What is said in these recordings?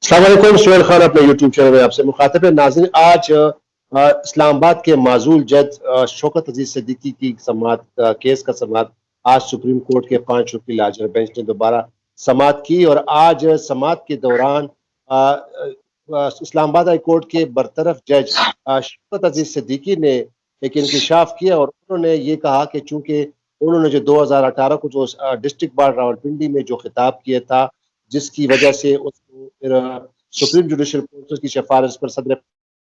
अस्सलाम वालेकुम। सुहेल खान अपने यूट्यूब चैनल में आपसे मुखातिब है। नाज़रीन, आज इस्लामाबाद के माजूल जज शौकत अजीज सिद्दीकी की समाअत केस का समाअत आज सुप्रीम कोर्ट के 5 रुकनी लाजर बेंच ने दोबारा समाअत की और आज समाअत के दौरान इस्लामाबाद हाई कोर्ट के बरतरफ जज शौकत अजीज सिद्दीकी ने एक इंकशाफ किया और उन्होंने ये कहा कि चूंकि उन्होंने जो 2018 को जो डिस्ट्रिक्ट बार रावलपिंडी में जो खिताब किया था, जिसकी वजह से उसको फिर सुप्रीम जुडिशल काउंसिल की सिफारिश पर सदर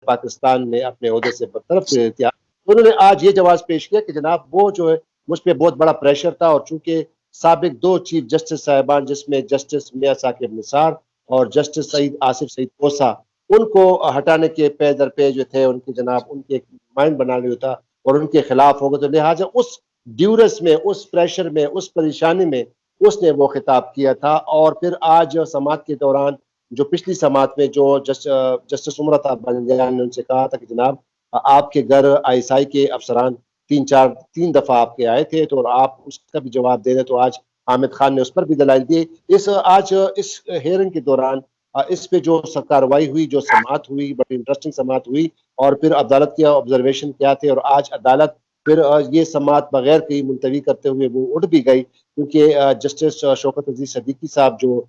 पाकिस्तान ने अपने ओहदे से बरतरफ कर दिया। उन्होंने आज ये जवाब पेश किया कि जनाब वो जो है मुझ पे बहुत बड़ा प्रेशर था और चूंकि साबिक 2 चीफ जस्टिस साहिबान जिसमें जस्टिस मियां साकिब निसार और जस्टिस सईद आसिफ सईद कोसा, उनको हटाने के पे दर पे जो थे उनके जनाब उनके माइंड बना लिया था और उनके खिलाफ हो गए, तो लिहाजा उस ड्यूरस में, उस प्रेशर में, उस परेशानी में उसने वो खिताब किया था। और फिर आज समाअत के दौरान जो पिछली समाअत में जो जस्टिस उमर अता बंजान ने उनसे कहा था कि जनाब आपके घर आईएसआई के अफसरान 3 दफा आपके आए थे तो आप उसका भी जवाब दे रहे, तो आज हामिद खान ने उस पर भी दलाइल दिए। आज इस हेयरिंग के दौरान इस पे जो कार्रवाई हुई, जो समाअत हुई, बड़ी इंटरेस्टिंग समाअत हुई और फिर अदालत के ऑब्जर्वेशन क्या थे और आज अदालत फिर ये समाअत बगैर कहीं मुलतवी करते हुए वो उठ भी गई, क्योंकि जस्टिस शौकत अजीज सिद्दीकी साहब जो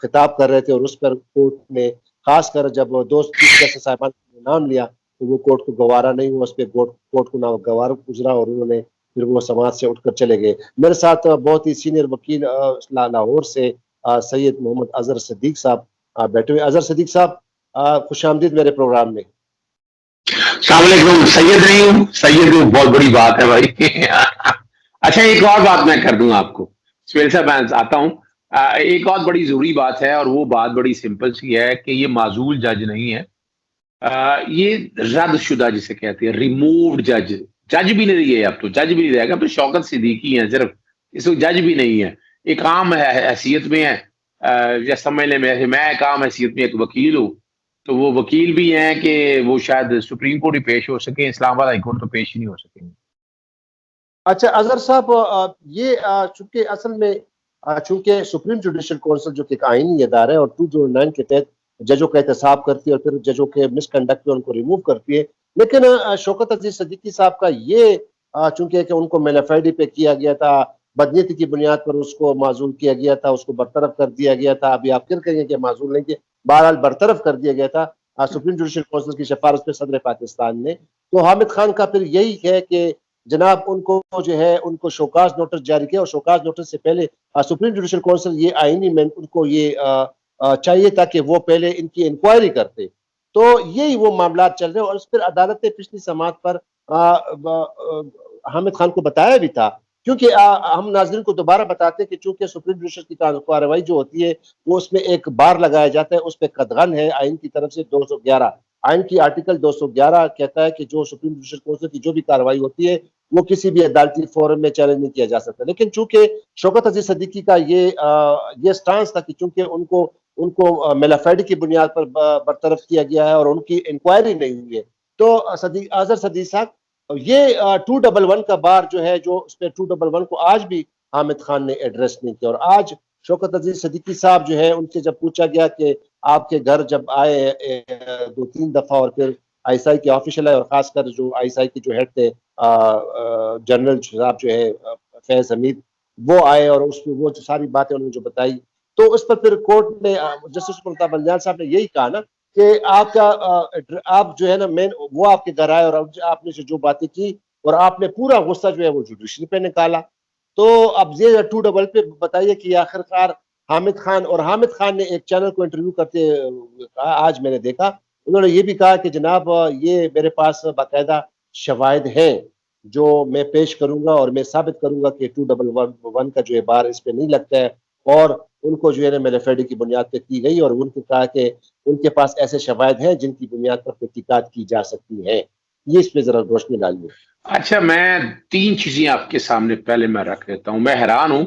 खिताब कर रहे थे और उस पर कोर्ट ने खासकर जब 2 चीफ जस्टिस साहिबान ने नाम लिया तो वो कोर्ट को गवारा नहीं हुआ, उस पर कोर्ट को ना गवारा गुजरा और उन्होंने फिर वो समाज से उठकर चले गए। मेरे साथ बहुत ही सीनियर वकील लाहौर से सैयद मोहम्मद अजहर सिद्दीक साहब बैठे हुए। अजहर सिद्दीक साहब, खुशामदीद मेरे प्रोग्राम में। सलामुअलैकुम। सैयद नहीं हूँ, सैयद बहुत बड़ी बात है भाई। अच्छा, एक और बात मैं कर दूं आपको, सुहेल साहब मैं आता हूँ। एक और बड़ी जरूरी बात है और वो बात बड़ी सिंपल सी है कि ये माजूल जज नहीं है, ये रद्द शुदा जिसे कहते हैं, रिमूव्ड जज। जज भी नहीं है, अब तो जज भी नहीं रहेगा, अब तो शौकत सिद्दीकी है सिर्फ, इसको जज भी नहीं है। एक आम हैसियत में है, या समझ लें मैं एक आम हैसियत में एक वकील हूँ, तो वो वकील भी हैं कि वो शायद सुप्रीम कोर्ट ही पेश हो सके, इस्लामाबाद हाई कोर्ट तो पेश ही नहीं हो सकेंगे। अच्छा अजहर साहब, ये चूंकि असल में चूंकि सुप्रीम जुडिशल काउंसिल जो कि एक आईनी इदारा है और 209 के तहत जजों का एहतसाब करती है और फिर जजों के मिसकंडक्ट पे उनको रिमूव करती है, लेकिन शौकत अजीज सिद्दीकी साहब का ये चूंकि कि उनको मेलाफेडी पे किया गया था, बदनीयती की बुनियाद पर उसको माजूल किया गया था, उसको बरतरफ कर दिया गया था। अभी आप फिर कहेंगे कि माजूल नहीं किया, बहरहाल बरतरफ कर दिया गया था सुप्रीम जुडिशल काउंसिल की सिफारिश पे सदर पाकिस्तान ने। तो हामिद खान का फिर यही है कि जनाब उनको जो है उनको शोकाज नोटिस जारी किया और शोकाज नोटिस से पहले सुप्रीम जुडिशल काउंसिल ये आईनी में उनको ये चाहिए था कि वो पहले इनकी इंक्वायरी करते। तो यही वो मामला चल रहे हैं और इस पर अदालत ने पिछली समाअत पर हामिद खान को बताया भी था, क्योंकि हम नाज़रीन को दोबारा बताते हैं कि चूंकि सुप्रीम जुडिशल की कार्रवाई जो होती है वो उसमें एक बार लगाया जाता है, उस पर कदगन है आइन की तरफ से 211 आइन की आर्टिकल 211 कहता है कि जो सुप्रीम जुडिशल काउंसिल की जो भी कार्रवाई होती है वो किसी भी अदालती फोरम में चैलेंज नहीं किया जा सकता। लेकिन चूंकि शौकत अजीज सिद्दीकी का ये स्टांस था कि चूंकि उनको उनको मेलाफेडी की बुनियाद पर बरतरफ किया गया है और उनकी इंक्वायरी नहीं हुई है, तो अजहर सदीक साहब ये 211 का बार जो है, जो उस पर 211 को आज भी हामिद खान ने एड्रेस नहीं किया। और आज शौकत अजीज सिद्दीकी साहब जो है उनसे जब पूछा गया कि आपके घर जब आए 2-3 दफा और फिर आईएसआई के ऑफिशियल है और खासकर जो आईएसआई के जो हेड थे जनरल साहब जो है फैज हमीद, वो आए और उसमें वो जो सारी बातें उन्होंने जो बताई, तो उस पर फिर कोर्ट ने जस्टिस उमर अता बंजान साहब ने यही कहा ना कि आपका आप जो है ना मेन वो आपके घर आए और आपने जो बातें की और आपने पूरा गुस्सा जो है वो जुडिशरी पे निकाला। तो अब ये 2 पे बताइए कि आखिरकार हामिद खान ने एक चैनल को इंटरव्यू करते आज मैंने देखा, उन्होंने ये भी कहा कि जनाब ये मेरे पास बाकायदा शवाहिद हैं जो मैं पेश करूंगा और मैं साबित करूंगा कि 211 का जो है बार इस पे नहीं लगता है और उनको जो है ना मेलाफेडी की बुनियाद पे की गई और उनके कहा कि उनके पास ऐसे शवाहिद हैं जिनकी बुनियाद पर तहकीकात की जा सकती है। ये इस पे जरा रोशनी डालिए। अच्छा, मैं 3 चीजें आपके सामने पहले मैं रख देता हूँ। मैं हैरान हूं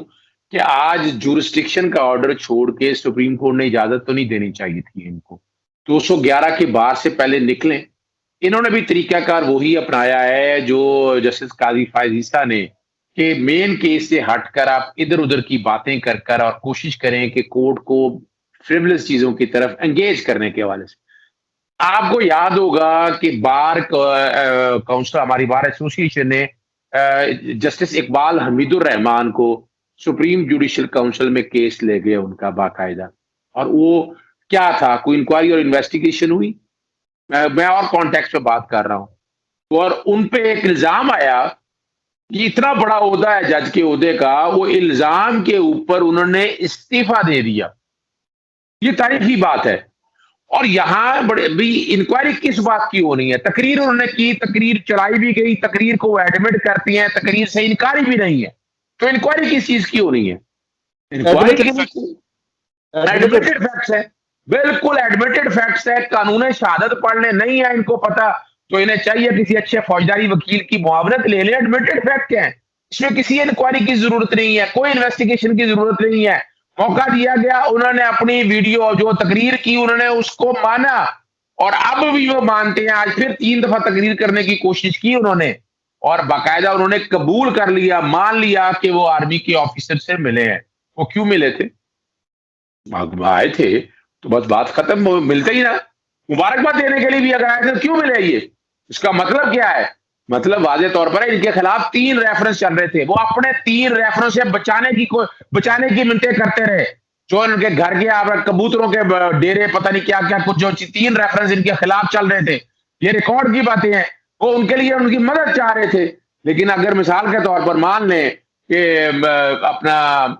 कि आज जुरिस्डिक्शन का ऑर्डर छोड़ के सुप्रीम कोर्ट ने इजाजत तो नहीं देनी चाहिए थी इनको, 211 के बार से पहले निकलें। इन्होंने भी तरीकाकार वही अपनाया है जो जस्टिस काजी फायजीसा ने, कि मेन केस से हटकर आप इधर उधर की बातें कर कर और कोशिश करें कि कोर्ट को फ्रिवलस चीजों की तरफ एंगेज करने के हवाले से। आपको याद होगा कि बार काउंसिल, हमारी बार एसोसिएशन ने जस्टिस इकबाल हमीदुर रहमान को सुप्रीम जुडिशियल काउंसिल में केस ले गए उनका बाकायदा। और वो क्या था, कोई इंक्वायरी और इन्वेस्टिगेशन हुई। मैं और कॉन्टेक्स्ट में बात कर रहा हूं। और उन पे एक इल्जाम आया कि इतना बड़ा ओहदा है जज के ओहदे का, वो इल्जाम के ऊपर उन्होंने इस्तीफा दे दिया। ये तारीफी बात है। और यहां बड़े भी इंक्वायरी किस बात की होनी है? तकरीर उन्होंने की, तकरीर चलाई भी गई, तकरीर को वो एडमिट करती हैं, तकरीर से इनकारी भी नहीं है, तो इंक्वायरी किस चीज की होनी है? इंक्वायरी के लिए एडमिटेड फैक्ट्स है, बिल्कुल एडमिटेड फैक्ट्स है। कानून शहादत पढ़ने नहीं है इनको पता, तो इन्हें चाहिए किसी अच्छे फौजदारी वकील की मुआवनत ले लें। एडमिटेड फैक्ट है, इसमें किसी इंक्वायरी की जरूरत नहीं है, कोई इन्वेस्टिगेशन की जरूरत नहीं है। मौका दिया गया, उन्होंने अपनी वीडियो जो तकरीर की उन्होंने उसको माना, और अब भी वो मानते हैं। आज फिर 3 दफा तकरीर करने की कोशिश की उन्होंने, और बाकायदा उन्होंने कबूल कर लिया, मान लिया कि वो आर्मी के ऑफिसर से मिले हैं। वो क्यों मिले थे? आए थे तो बस बात खत्म, मिलते ही ना। मुबारकबाद देने के लिए भी अगर आए थे तो क्यों मिले ये? इसका मतलब क्या है? मतलब वाजे तौर पर इनके खिलाफ 3 रेफरेंस चल रहे थे, वो अपने 3 रेफरेंस से बचाने की मिन्नतें करते रहे। जो इनके घर के आप कबूतरों के डेरे, पता नहीं क्या क्या कुछ, जो 3 रेफरेंस इनके खिलाफ चल रहे थे, ये रिकॉर्ड की बातें हैं। वो उनके लिए उनकी मदद चाह रहे थे। लेकिन अगर मिसाल के तौर पर मान लें कि अपना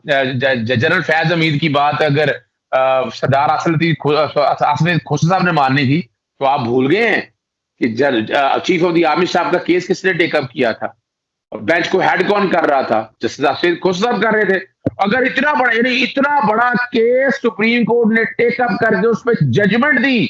जनरल फैज हमीद की बात अगर सरदार असद खोसा साहब ने माननी थी, तो आप भूल गए हैं कि चीफ ऑफ द आर्मी साहब का केस किसने टेकअप किया था, और बेंच को हेड कौन कर रहा था? जस्टिस असद खोसा साहब कर रहे थे। अगर इतना बड़ा, यानी इतना बड़ा केस सुप्रीम कोर्ट ने टेकअप करके उस पर जजमेंट दी,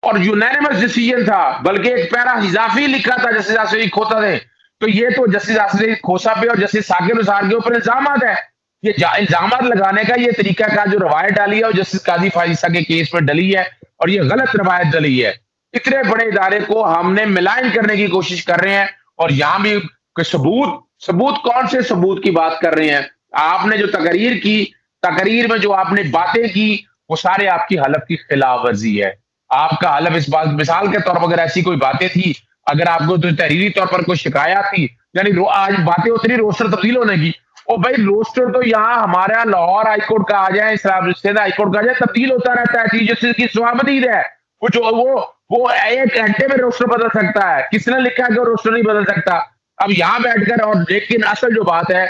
और यूनानिमस डिसीजन था, बल्कि एक पैरा इजाफी लिखा था जस्टिस असद खोसा ने, तो ये तो जस्टिस असद खोसा पे और जस्टिस साकिब निसार के ऊपर इल्जाम है। ये इल्जाम लगाने का ये तरीका का जो रवायत डाली है, और जस्टिस काजी फाइजा के केस में डली है, और ये गलत रवायत डली है। इतने बड़े इदारे को हमने मिलान करने की कोशिश कर रहे हैं, और यहां भी सबूत कौन से सबूत की बात कर रहे हैं? आपने जो तकरीर की, तकरीर में जो आपने बातें की, वो सारे आपकी हलफ की खिलाफ वर्जी है। आपका हलफ इस बात, मिसाल के तौर पर अगर ऐसी कोई बातें थी, अगर आपको तो तहरीरी तौर पर कोई शिकायत थी, यानी आज बातें उतनी रोस्टर तब्दील होने की, ओ भाई रोस्टर तो यहाँ हमारा लाहौर हाईकोर्ट का आ जाए, हाईकोर्ट का आ जाए, तब्दील होता रहता है। चीफ जस्टिस की स्वामदीद है, वो 1 घंटे में रोस्टर बदल सकता है। किसने लिखा है कि रोस्टर नहीं बदल सकता? अब यहाँ बैठकर, और लेकिन असल जो बात है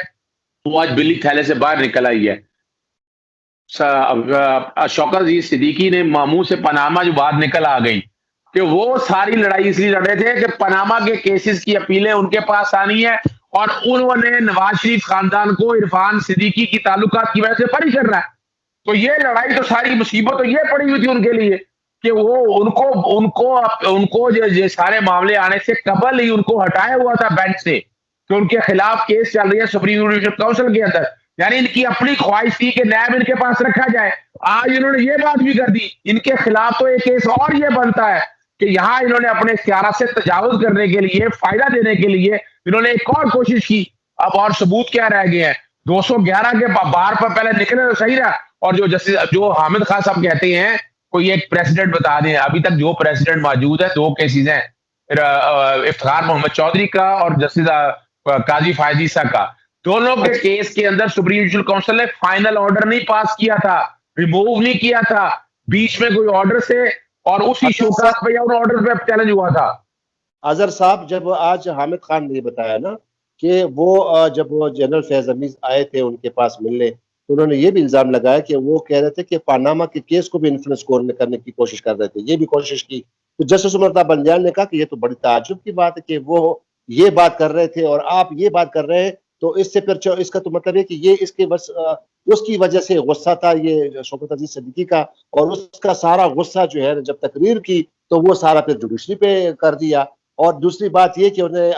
वो आज बिल्ली थैले से बाहर निकल आई है। शौकत अजीज सिद्दीकी ने मामू से पनामा जो बात निकल आ गई कि वो सारी लड़ाई इसलिए लड़ रहे थे कि पनामा के केसेस की अपीलें उनके पास आनी है, और उन्होंने नवाज शरीफ खानदान को इरफान सिद्दीकी की ताल्लुकात की वजह से बरी करना है। तो ये लड़ाई तो सारी मुसीबत तो ये पड़ी हुई थी उनके लिए कि वो उनको जो सारे मामले आने से कबल ही उनको हटाया हुआ था बेंच से, कि उनके खिलाफ केस चल रही है सुप्रीम जुडिशियल काउंसिल के अंदर। यानी इनकी अपनी ख्वाहिश थी कि नैब इनके पास रखा जाए। आज इन्होंने ये बात भी कर दी, इनके खिलाफ तो एक केस और ये बनता है कि यहाँ इन्होंने अपने इख्तियार से तजावुज करने के लिए, फायदा देने के लिए इन्होंने एक और कोशिश की। अब और सबूत क्या रह गए हैं? 211 के बार पर पहले निकले तो सही रहा। और जो हामिद खान साहब कहते हैं, कोई एक प्रेसिडेंट बता दें, अभी तक जो प्रेसिडेंट मौजूद है 2 केसेस हैं, इफ्तिखार मोहम्मद चौधरी का और जस्टिस काजी फायजीसा का। दोनों के केस के अंदर सुप्रीम जुडिशियल काउंसिल ने फाइनल ऑर्डर नहीं पास किया था, रिमूव नहीं किया था, बीच में कोई ऑर्डर से और उसी शोकास पे या उन ऑर्डर पे चैलेंज हुआ था। अजहर साहब, जब आज हामिद खान ने बताया ना कि वो जब वो जनरल फैज हमीद आए थे उनके पास मिलने, तो उन्होंने ये भी इल्जाम लगाया कि वो कह रहे थे कि पानामा के केस को भी इन्फ्लुएंस करने की कोशिश कर रहे थे। ये भी कोशिश की। तो जस्टिस उमर बंजाल ने कहा कि ये तो बड़ी ताज्जुब की बात है कि वो ये बात कर रहे थे और आप ये बात कर रहे हैं, तो इससे फिर इसका तो मतलब है कि ये इसके बस उसकी वजह से गुस्सा था ये शौकत अजीज सिद्दीकी का, और उसका सारा गुस्सा जो है जब तकरीर की तो वो सारा फिर जुडिशरी पे कर दिया। और दूसरी बात ये कि उन्होंने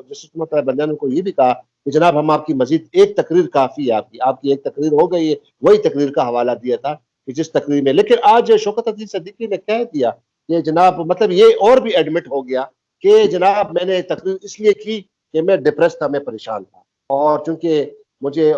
जस्टिस उमर बंजाल को ये भी कहा कि जनाब हम आपकी मजीद एक तकरीर काफी है, आपकी एक तकरीर हो गई है। वही तकरीर का हवाला दिया था कि जिस तकरीर में, लेकिन आज शौकत अजीज सिद्दीकी ने कह दिया कि जनाब, मतलब ये और भी एडमिट हो गया कि जनाब मैंने तकरीर इसलिए की कि मैं डिप्रेस था, मैं परेशान था, और चूंकि मुझे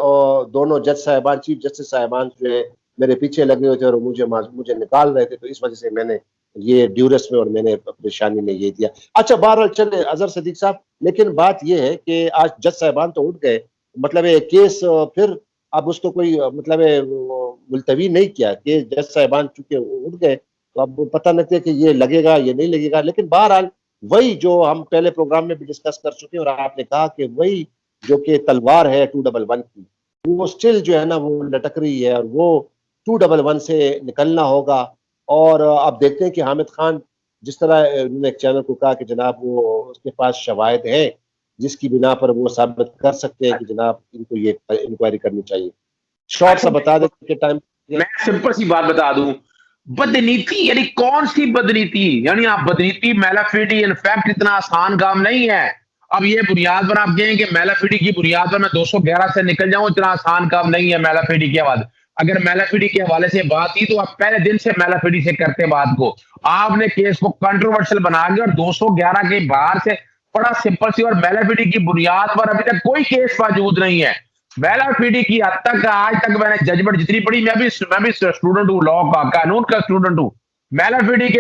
दोनों जज साहिबान, चीफ जस्टिस साहिबान जो है मेरे पीछे लगे हुए थे और मुझे मुझे निकाल रहे थे, तो इस वजह से मैंने ये ड्यूरस में और मैंने परेशानी में ये दिया। अच्छा, बहरहाल चले अजहर सदीक साहब, लेकिन बात ये है कि आज जज साहिबान तो उठ गए, मतलब ये केस फिर अब उसको कोई मतलब मुलतवी नहीं किया कि जज साहिबान चूंकि उठ गए, तो अब पता नहीं कि ये लगेगा ये नहीं लगेगा। लेकिन बहरहाल वही जो हम पहले प्रोग्राम में भी डिस्कस कर चुके हैं और आपने कहा कि वही जो कि तलवार है 211 की, वो स्टिल जो है ना वो लटक रही है और वो 211 से निकलना होगा। और आप देखते हैं कि हामिद खान जिस तरह उन्होंने एक चैनल को कहा कि जनाब वो उसके पास शवाहिद है जिसकी बिना पर वो साबित कर सकते हैं कि जनाब इनको ये इंक्वायरी करनी चाहिए। शॉर्ट सा बता दें कि टाइम। मैं सिंपल सी बात बता दूं, बदनीति यानी कौन सी बदनीति, यानी आप बदनीति मेलाफिडी इनफैक्ट इतना आसान काम नहीं है। अब ये बुनियाद पर आप कहें कि मेलाफिडी की बुनियाद पर मैं 211 से निकल जाऊं, इतना आसान काम नहीं है मेलाफिडी के हवाले। अगर मेलाफिडी के हवाले से बात ही तो आप पहले दिन से मेलाफिडी से करते बात को। आपने केस को कंट्रोवर्शियल बना के और 211 के बाहर से बड़ा सिंपल सी और मेलाफिडी की बुनियाद पर अभी तक कोई केस मौजूद नहीं है। मेलाफिडी की हद तक आज तक मैंने जजमेंट जितनी पढ़ी, मैं भी स्टूडेंट हूँ, लॉ का कानून का स्टूडेंट हूँ। मेलाफिडी के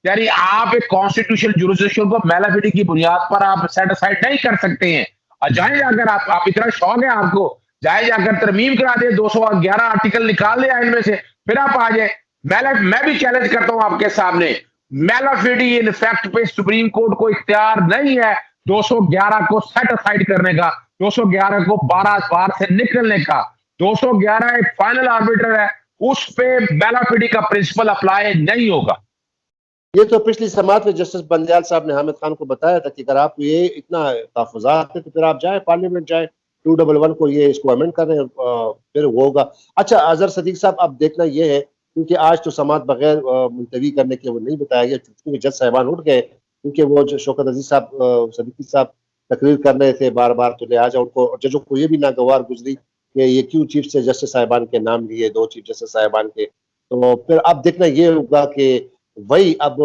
यानी आप एक कॉन्स्टिट्यूशनल जुरिसडिक्शन को मेलाफिडी की बुनियाद पर आप सेट असाइड नहीं कर सकते हैं। और जाए जाकर आप इतना शौक है आपको, जाए जाकर तरमीम करा दे, 211 आर्टिकल निकाल दे आइन में से, फिर आप आ जाए। मैं भी चैलेंज करता हूं आपके सामने, मेलाफिडी इन फैक्ट पे सुप्रीम कोर्ट को इख्तियार नहीं है 211 को सेट असाइड करने का, 211 को 12 बार से निकलने का। 211 एक फाइनल आर्बिटर है, उस पे मेलाफिडी का प्रिंसिपल अप्लाई नहीं होगा। ये तो पिछली समात में जस्टिस बंदयाल साहब ने हामिद खान को बताया था कि अगर आप ये इतना तहफ़्फ़ुज़ात है तो फिर आप जाए पार्लियामेंट जाए, 211 को ये इसको अमेंड करें, फिर वो होगा। अच्छा अजहर सदीक साहब, अब देखना ये है क्योंकि आज तो समात बगैर मुलतवी करने के वो नहीं बताया गया क्योंकि जज साहिबान उठ गए, क्योंकि वो जो शौकत अजीज साहब सदीकी साहब तकरीर कर रहे थे बार बार, तो लिहाजा उनको जजों को ये भी नागवार गुजरी कि ये क्यों चीफ से जस्टिस साहिबान के नाम लिए, 2 चीफ जस्टिस साहिबान के। तो फिर अब देखना ये होगा कि वही अब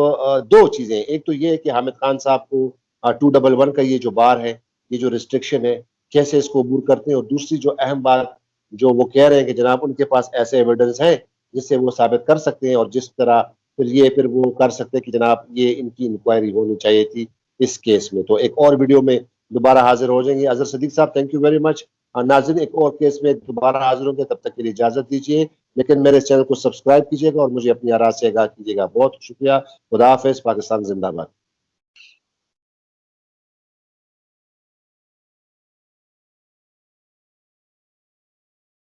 2 चीजें, एक तो ये है कि हामिद खान साहब को 211 का ये जो बार है, ये जो रिस्ट्रिक्शन है, कैसे इसको अबूर करते हैं। और दूसरी जो अहम बात जो वो कह रहे हैं कि जनाब उनके पास ऐसे एविडेंस हैं जिससे वो साबित कर सकते हैं और जिस तरह फिर वो कर सकते हैं कि जनाब ये इनकी इंक्वायरी होनी चाहिए थी इस केस में। तो एक और वीडियो में दोबारा हाजिर हो जाएंगे। अजहर सदीक साहब, थैंक यू वेरी मच। नाज़रीन, एक और केस में दोबारा हाजिर होंगे, तब तक के लिए इजाजत दीजिए, लेकिन मेरे चैनल को सब्सक्राइब कीजिएगा और मुझे अपनी आराज़ से आगाह कीजिएगा। बहुत शुक्रिया। खुदा हाफिज़। पाकिस्तान जिंदाबाद।